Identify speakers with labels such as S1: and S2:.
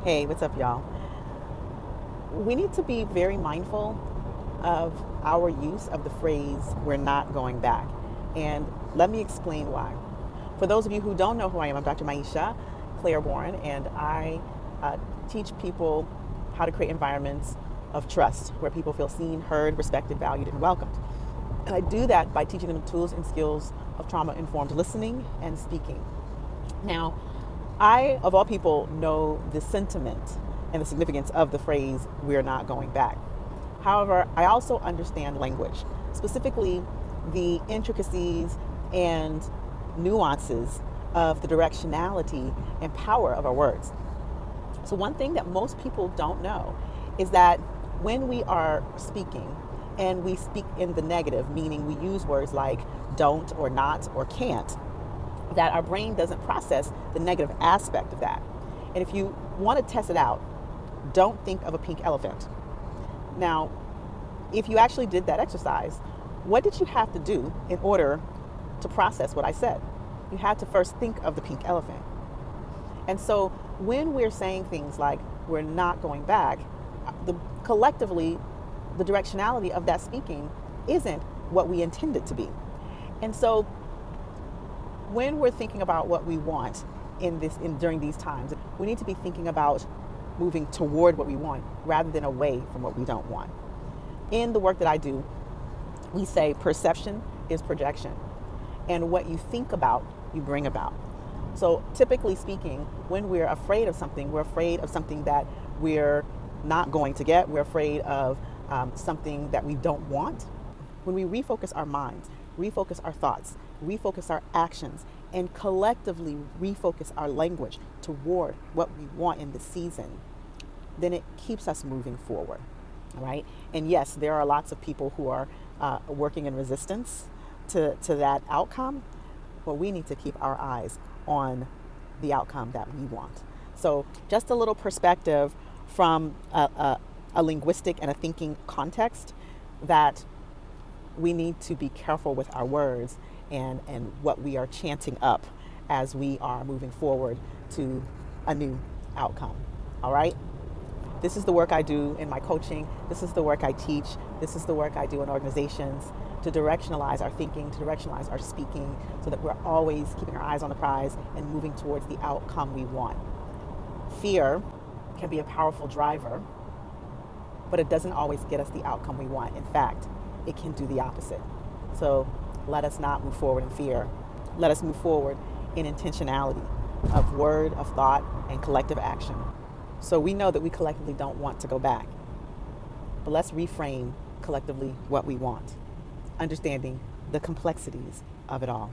S1: Hey, what's up, y'all? We need to be very mindful of our use of the phrase, we're not going back. And let me explain why. For those of you who don't know who I am, I'm Dr. Maisha Claiborne, and I teach people how to create environments of trust where people feel seen, heard, respected, valued, and welcomed. And I do that by teaching them tools and skills of trauma informed listening and speaking. Now, I, of all people, know the sentiment and the significance of the phrase, we're not going back. However, I also understand language, specifically the intricacies and nuances of the directionality and power of our words. So, one thing that most people don't know is that when we are speaking and we speak in the negative, meaning we use words like don't or not or can't, that our brain doesn't process the negative aspect of that. And if you want to test it out, don't think of a pink elephant. Now, if you actually did that exercise, what did you have to do in order to process what I said? You had to first think of the pink elephant. And so when we're saying things like we're not going back, collectively, the directionality of that speaking isn't what we intend it to be. And so when we're thinking about what we want during these times, we need to be thinking about moving toward what we want rather than away from what we don't want. In the work that I do, we say perception is projection, and what you think about, you bring about. So typically speaking, when we're afraid of something, we're afraid of something that we're not going to get. We're afraid of something that we don't want. When we refocus our minds, refocus our thoughts, refocus our actions, and collectively refocus our language toward what we want in the season, then it keeps us moving forward, right? And yes, there are lots of people who are working in resistance to that outcome, but we need to keep our eyes on the outcome that we want. So just a little perspective from a linguistic and a thinking context, that we need to be careful with our words and what we are chanting up as we are moving forward to a new outcome. All right? This is the work I do in my coaching. This is the work I teach. This is the work I do in organizations to directionalize our thinking, to directionalize our speaking, so that we're always keeping our eyes on the prize and moving towards the outcome we want. Fear can be a powerful driver, but it doesn't always get us the outcome we want. In fact, it can do the opposite. So let us not move forward in fear. Let us move forward in intentionality of word, of thought, and collective action. So we know that we collectively don't want to go back, but let's reframe collectively what we want, understanding the complexities of it all.